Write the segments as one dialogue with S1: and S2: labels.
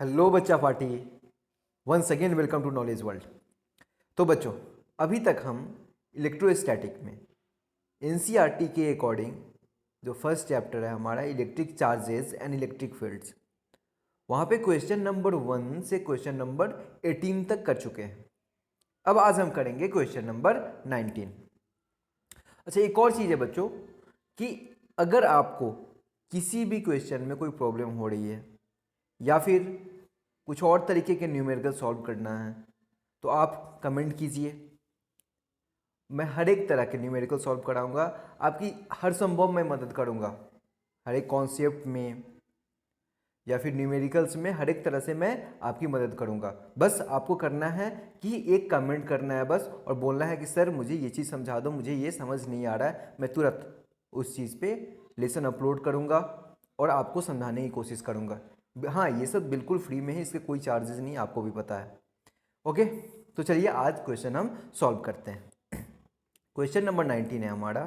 S1: Hello बच्चा party, once again welcome to knowledge world. तो बच्चों, अभी तक हम इलेक्ट्रोस्टैटिक में एनसीईआरटी के अकॉर्डिंग जो फर्स्ट चैप्टर है हमारा electric charges and electric fields, वहाँ पे क्वेश्चन नंबर 1 से क्वेश्चन नंबर 18 तक कर चुके हैं। अब आज हम करेंगे क्वेश्चन नंबर 19। अच्छा, एक और चीज़ है बच्चों कि अगर आपको किसी भी क्वेश्चन में कोई प्रॉब्लम हो रही है या फिर कुछ और तरीके के न्यूमेरिकल सॉल्व करना है तो आप कमेंट कीजिए। मैं हर एक तरह के न्यूमेरिकल सॉल्व कराऊंगा, आपकी हर संभव मैं मदद करूंगा, हर एक कॉन्सेप्ट में या फिर न्यूमेरिकल्स में हर एक तरह से मैं आपकी मदद करूंगा। बस आपको करना है कि एक कमेंट करना है बस, और बोलना है कि सर मुझे ये चीज़ समझा दो, मुझे ये समझ नहीं आ रहा है। मैं तुरंत उस चीज़ पे लेसन अपलोड करूंगा और आपको समझाने की कोशिश करूंगा। हाँ, ये सब बिल्कुल फ्री में है, इसके कोई चार्जेस नहीं, आपको भी पता है। ओके, तो चलिए आज क्वेश्चन हम सॉल्व करते हैं। क्वेश्चन नंबर 19 है हमारा।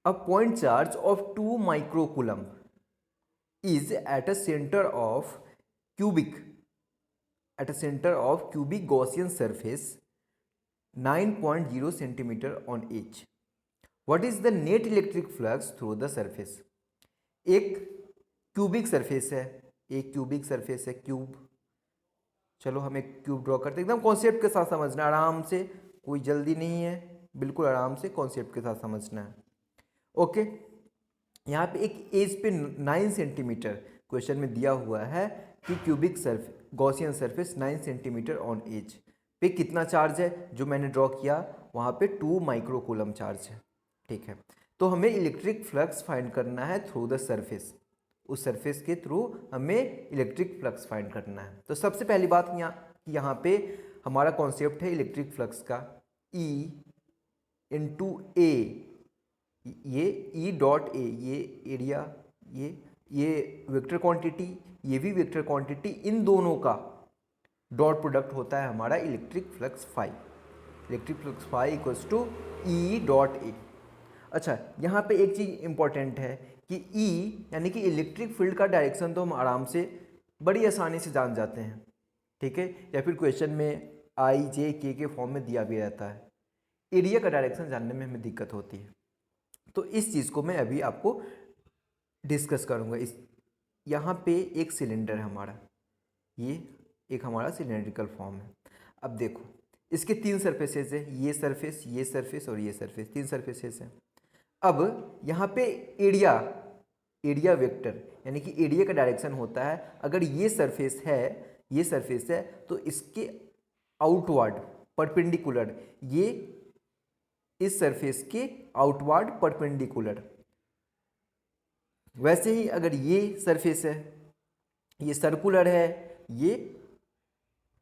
S1: A point charge of 2 microcoulomb is at a center of cubic Gaussian surface 9.0 centimeter on each. What is the net electric flux through the surface? एक क्यूबिक सरफेस है, cube. चलो हम एक cube draw करते हैं, एकदम कॉन्सेप्ट के साथ समझना, आराम से, कोई जल्दी नहीं है, बिल्कुल आराम से कॉन्सेप्ट के साथ समझना है। ओके, यहाँ पे एक एज पे 9 सेंटीमीटर क्वेश्चन में दिया हुआ है कि cubic gaussian surface 9 centimetre on edge पे कितना चार्ज है। जो मैंने ड्रॉ किया वहाँ पे 2 माइक्रोकूलम चार्ज है। ठीक है, तो हमें इलेक्ट्रिक फ्लक्स फाइंड करना है थ्रू द सरफेस। उस सरफेस के थ्रू हमें इलेक्ट्रिक फ्लक्स फाइंड करना है। तो सबसे पहली बात यहाँ पे हमारा कॉन्सेप्ट है इलेक्ट्रिक फ्लक्स का, E इंटू ए, ये ई डॉट ए, ये एरिया, ये वेक्टर क्वांटिटी, ये भी वेक्टर क्वांटिटी, इन दोनों का डॉट प्रोडक्ट होता है हमारा electric flux phi. Electric flux phi equals to E dot A. अच्छा, यहाँ पे एक चीज़ इंपॉर्टेंट है कि ई यानी कि इलेक्ट्रिक फील्ड का डायरेक्शन तो हम आराम से बड़ी आसानी से जान जाते हैं। ठीक है, या फिर क्वेश्चन में आई जे के फॉर्म में दिया भी रहता है। एरिया का डायरेक्शन जानने में हमें दिक्कत होती है, तो इस चीज़ को मैं अभी आपको डिस्कस करूँगा। इस यहाँ पे एक सिलेंडर है हमारा, ये एक हमारा सिलेंड्रिकल फॉर्म है। अब देखो, इसके 3 सरफेसेस है, ये सरफेस और ये सरफेस, 3 सरफेसेस हैं। अब यहाँ पे एरिया वेक्टर यानी कि एरिया का डायरेक्शन होता है, अगर ये सरफेस है तो इसके आउटवर्ड परपेंडिकुलर, ये इस सरफेस के आउटवर्ड परपेंडिकुलर। वैसे ही अगर ये सरफेस है, ये सर्कुलर है, ये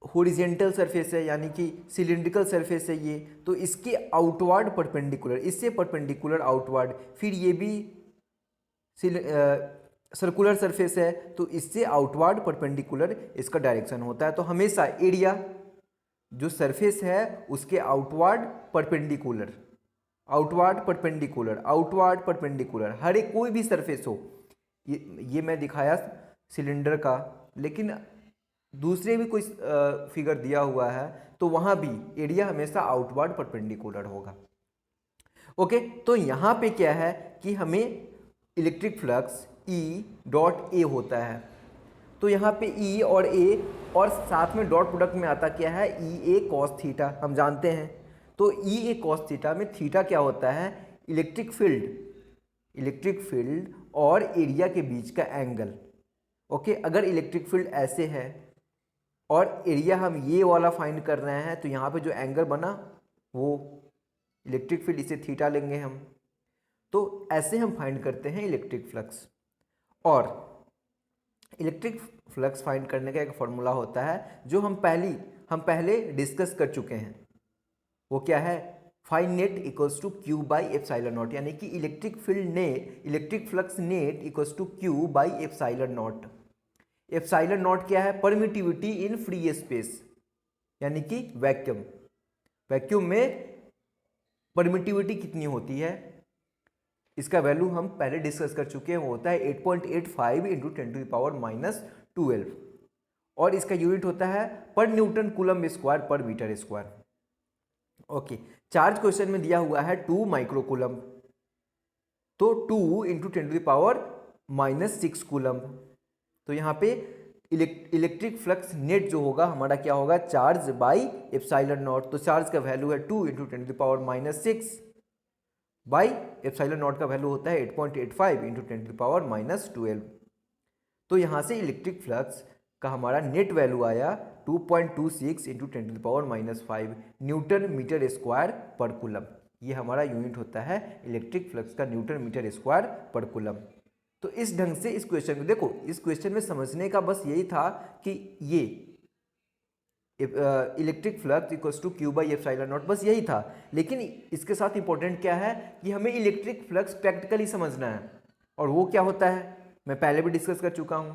S1: हॉरिजेंटल सरफेस है यानी कि सिलिंड्रिकल सरफेस है ये, तो इसके आउटवर्ड परपेंडिकुलर, इससे परपेंडिकुलर आउटवर्ड, फिर ये भी सर्कुलर सरफेस है तो इससे आउटवर्ड परपेंडिकुलर इसका डायरेक्शन होता है। तो हमेशा एरिया जो सरफेस है उसके आउटवर्ड परपेंडिकुलर, हर एक कोई भी सरफेस हो, ये मैं दिखाया सिलेंडर का, लेकिन दूसरे भी कोई फिगर दिया हुआ है तो वहाँ भी एरिया हमेशा आउटवर्ड परपेंडिकुलर होगा। ओके, तो यहाँ पे क्या है कि हमें electric flux E dot A होता है, तो यहाँ पे E और A और साथ में डॉट प्रोडक्ट में आता क्या है, ई ए कॉस थीटा, हम जानते हैं। तो ई ए कॉस थीटा में थीटा क्या होता है, इलेक्ट्रिक फील्ड और एरिया के बीच का एंगल। ओके, अगर इलेक्ट्रिक फील्ड ऐसे है और एरिया हम ये वाला फाइंड कर रहे हैं तो यहाँ पे जो एंगल बना वो इलेक्ट्रिक फील्ड, इसे थीटा लेंगे हम। तो ऐसे हम फाइंड करते हैं इलेक्ट्रिक फ्लक्स। और इलेक्ट्रिक फ्लक्स फाइंड करने का एक फॉर्मूला होता है जो हम पहले डिस्कस कर चुके हैं। वो क्या है, phi net equals to Q by epsilon naught, यानी कि electric flux net equals to Q by epsilon naught. Epsilon naught क्या है, परमिटिविटी इन फ्री स्पेस, यानी कि वैक्यूम में परमिटिविटी कितनी होती है इसका वैल्यू हम पहले डिस्कस कर चुके हैं, वो होता है 8.85 इंटू 10⁻⁻12 और इसका यूनिट होता है per newton coulomb square per metre square. Okay, charge question में दिया हुआ है 2 माइक्रो कूलम, तो 2 इंटू 10⁻⁻6 कूलम। तो यहाँ पे इलेक्ट्रिक फ्लक्स नेट जो होगा हमारा क्या होगा, चार्ज बाई एप्सिलॉन नॉट। तो चार्ज का वैल्यू है 2 इंटू 10⁻⁻6 बाई एप्सिलॉन नॉट का वैल्यू होता है 8.85 इंटू 10⁻⁻12। तो यहाँ से इलेक्ट्रिक फ्लक्स का हमारा नेट वैल्यू आया 2.26 इंटू 10⁻⁻5 न्यूटन मीटर स्क्वायर पर कूलम। ये हमारा यूनिट होता है इलेक्ट्रिक फ्लक्स का, न्यूटन मीटर स्क्वायर पर कूलम। तो इस ढंग से इस क्वेश्चन को देखो, इस क्वेश्चन में समझने का बस यही था कि ये electric flux equals to Q by epsilon naught, बस यही था। लेकिन इसके साथ इंपॉर्टेंट क्या है कि हमें इलेक्ट्रिक फ्लक्स प्रैक्टिकली समझना है, और वो क्या होता है मैं पहले भी डिस्कस कर चुका हूं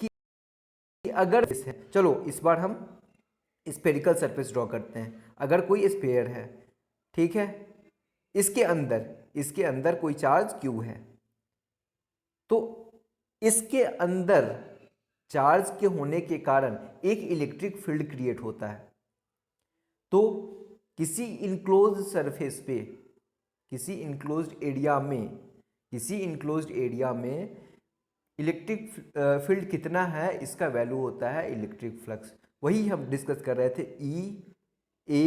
S1: कि अगर चलो इस बार हम स्फेरिकल सरफेस ड्रॉ करते हैं। अगर कोई स्फीयर है, ठीक है, इसके अंदर कोई चार्ज क्यू है, तो इसके अंदर चार्ज के होने के कारण एक इलेक्ट्रिक फील्ड क्रिएट होता है। तो किसी इनक्लोज्ड सरफेस पे, किसी इनक्लोज्ड एरिया में इलेक्ट्रिक फील्ड कितना है, इसका वैल्यू होता है इलेक्ट्रिक फ्लक्स। वही हम डिस्कस कर रहे थे, E A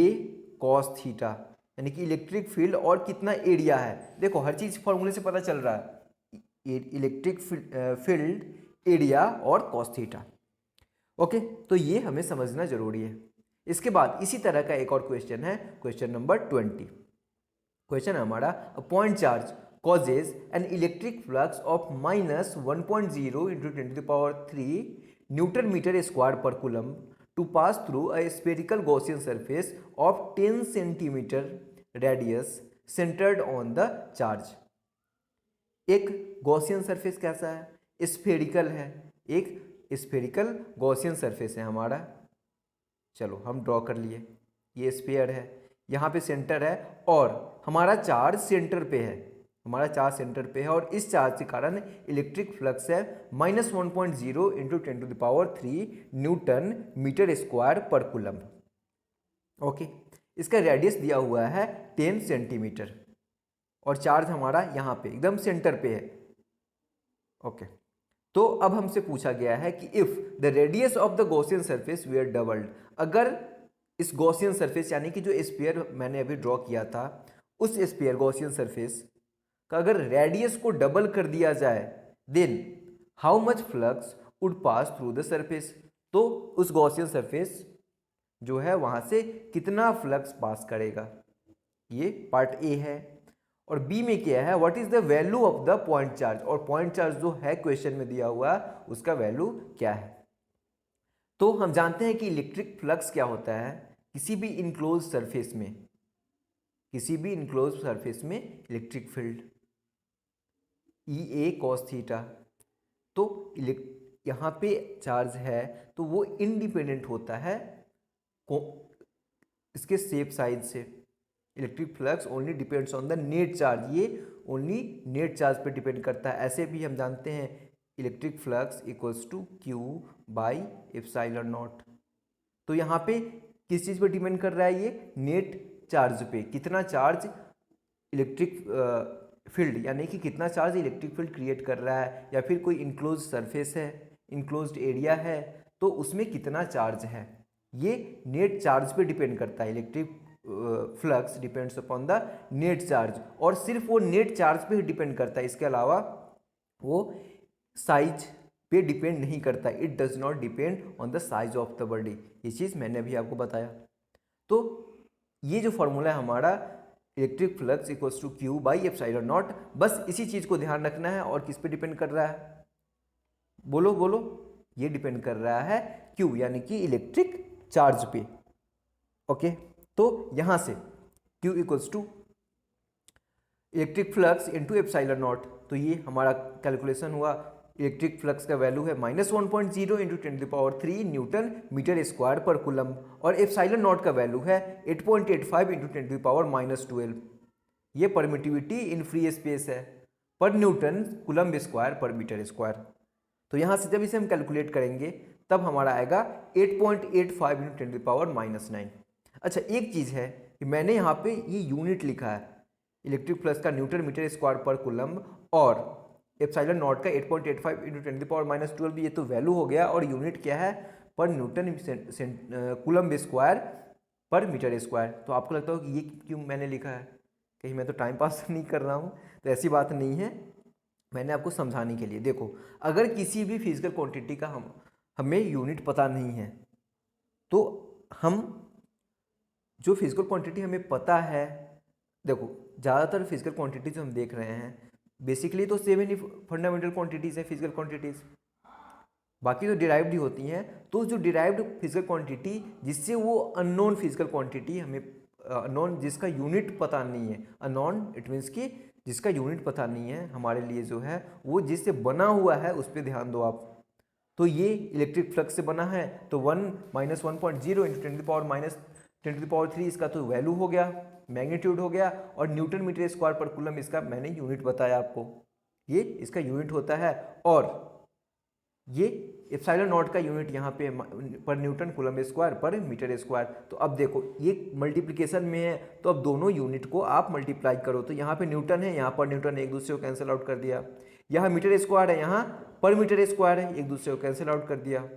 S1: cos थीटा, यानी कि इलेक्ट्रिक फील्ड और कितना एरिया है। देखो हर चीज फॉर्मूले से पता चल रहा है, इलेक्ट्रिक फील्ड, एरिया और कॉस थीटा। ओके, तो ये हमें समझना जरूरी है। इसके बाद इसी तरह का एक और क्वेश्चन है, क्वेश्चन नंबर 20। क्वेश्चन हमारा, a point charge causes an electric flux of -1.0 into 10⁻³ Newton meter square per coulomb to pass through a spherical Gaussian surface of 10 centimeter radius centered on the charge। एक Gaussian surface कैसा है, spherical है, एक spherical Gaussian surface है हमारा। चलो हम draw कर लिए, ये स्फीयर है, यहाँ पे सेंटर है और हमारा चार्ज सेंटर पे है, और इस चार्ज के कारण इलेक्ट्रिक फ्लक्स है -1.0 इंटू 10⁻³ न्यूटन मीटर स्क्वायर पर कूलम। ओके, इसका रेडियस दिया हुआ है 10 सेंटीमीटर और चार्ज हमारा यहाँ पे एकदम सेंटर पे है। ओके, तो अब हमसे पूछा गया है कि if the radius of the gaussian surface were doubled, अगर इस गॉसियन सरफेस यानी कि जो स्फीयर मैंने अभी ड्रॉ किया था, उस स्फीयर गॉसियन सरफेस का अगर रेडियस को डबल कर दिया जाए, then how much flux would pass through the surface. तो उस गॉसियन सरफेस जो है वहां से कितना फ्लक्स पास करेगा, ये पार्ट ए है। और बी में क्या है, what is the value of the point charge, और पॉइंट चार्ज जो है क्वेश्चन में दिया हुआ उसका वैल्यू क्या है। तो हम जानते हैं कि इलेक्ट्रिक फ्लक्स क्या होता है, किसी भी इनक्लोज सरफेस में electric field E A cos theta. तो यहाँ पे चार्ज है तो वो इंडिपेंडेंट होता है इसके सेफ साइड से। Electric flux only depends on the net charge, ये ओनली नेट चार्ज पे डिपेंड करता है। ऐसे भी हम जानते हैं electric flux equals to Q by epsilon naught. तो यहाँ पे किस चीज़ पे डिपेंड कर रहा है, ये नेट चार्ज पे, कितना चार्ज इलेक्ट्रिक फील्ड यानी कि कितना चार्ज इलेक्ट्रिक फील्ड क्रिएट कर रहा है, या फिर कोई इनक्लोज सरफेस है, इनक्लोज्ड एरिया है, तो उसमें कितना चार्ज है, ये नेट चार्ज पे डिपेंड करता है। Electric flux depends upon the net charge, और सिर्फ वो नेट चार्ज पे ही डिपेंड करता है, इसके अलावा वो साइज पे डिपेंड नहीं करता। It does not depend on the size of the body, ये चीज़ मैंने अभी आपको बताया। तो ये जो फॉर्मूला है हमारा electric flux equals to Q by epsilon naught, बस इसी चीज़ को ध्यान रखना है। और किस पे डिपेंड कर रहा है, बोलो बोलो, ये डिपेंड कर रहा है Q यानी कि इलेक्ट्रिक चार्ज पे। ओके, तो यहाँ से Q equals to electric flux into epsilon naught, तो ये हमारा कैलकुलेशन हुआ। इलेक्ट्रिक फ्लक्स का वैल्यू है -1.0 इंटू 10⁻³ न्यूटन मीटर स्क्वायर पर कूलम, और एप्सिलॉन नॉट का वैल्यू है 8.85 इंटू 10⁻⁻12। ये परमिटिविटी इन फ्री स्पेस है, per Newton coulomb square per metre square. तो यहाँ से जब इसे हम कैलकुलेट करेंगे तब हमारा आएगा 8.85 × 10⁻⁹। अच्छा, एक चीज़ है कि मैंने यहाँ पे ये यूनिट लिखा है इलेक्ट्रिक फ्लक्स का न्यूटन मीटर स्क्वायर पर कूलम्ब, और एप्सिलॉन नॉट का 8.85 × 10⁻12, ये तो वैल्यू हो गया, और यूनिट क्या है per Newton coulomb square per metre square. तो आपको लगता हो कि ये क्यों मैंने लिखा है, कहीं मैं तो टाइम पास नहीं कर रहा हूँ? तो ऐसी बात नहीं है, मैंने आपको समझाने के लिए। देखो, अगर किसी भी फिजिकल क्वांटिटी का हमें यूनिट पता नहीं है, तो हम जो फिजिकल क्वांटिटी हमें पता है, देखो ज़्यादातर फिजिकल क्वांटिटी जो हम देख रहे हैं बेसिकली तो 7 ही फंडामेंटल क्वांटिटीज़ है फिजिकल क्वांटिटीज़, बाकी तो डिराइव्ड ही होती हैं। तो जो डिराइव्ड फिजिकल क्वांटिटी जिससे वो अननोन फिजिकल क्वांटिटी हमें अननोन जिसका यूनिट पता नहीं है, अननोन इट मीन्स कि जिसका यूनिट पता नहीं है हमारे लिए जो है, वो जिससे बना हुआ है उस पर ध्यान दो आप। तो ये इलेक्ट्रिक फ्लक्स से बना है, तो 1 - 1.0 × 10⁻³ इसका तो वैल्यू हो गया, मैग्नीट्यूड हो गया, और न्यूटन मीटर स्क्वायर पर कूलम इसका मैंने यूनिट बताया आपको, ये इसका यूनिट होता है। और ये एप्सिलॉन नॉट का यूनिट यहाँ पे पर newton coulomb square per metre square. तो अब देखो ये मल्टीप्लिकेशन में है, तो अब दोनों यूनिट को आप मल्टीप्लाई करो, तो यहाँ पे न्यूटन है, यहाँ पर न्यूटन, एक दूसरे को कैंसिल आउट कर दिया। यहाँ मीटर स्क्वायर है, यहाँ पर मीटर स्क्वायर है, एक दूसरे को कैंसिल आउट कर दिया,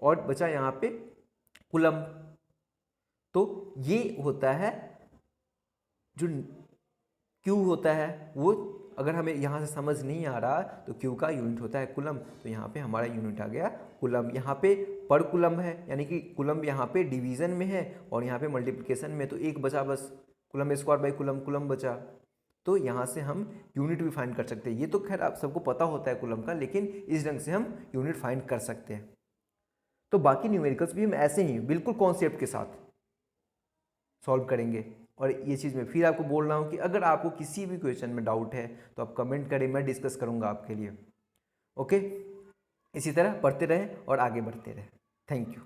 S1: और बचा यहाँ पे कूलम। तो ये होता है जो क्यू होता है, वो अगर हमें यहाँ से समझ नहीं आ रहा तो क्यू का यूनिट होता है कूलम। तो यहाँ पे हमारा यूनिट आ गया कूलम। यहाँ पे पर कूलम है, यानी कि कूलम यहाँ पे डिवीजन में है और यहाँ पे मल्टीप्लिकेशन में, तो एक बचा बस, coulomb square by coulomb, coulomb बचा। तो यहाँ से हम यूनिट भी फाइंड कर सकते हैं। ये तो खैर आप सबको पता होता है कूलम का, लेकिन इस ढंग से हम यूनिट फाइंड कर सकते हैं। तो बाकी न्यूमेरिकल्स भी हम ऐसे ही बिल्कुल कॉन्सेप्ट के साथ सॉल्व करेंगे। और ये चीज़ मैं फिर आपको बोल रहा हूँ कि अगर आपको किसी भी क्वेश्चन में डाउट है तो आप कमेंट करें, मैं डिस्कस करूँगा आपके लिए। ओके, इसी तरह पढ़ते रहें और आगे बढ़ते रहें। Thank you.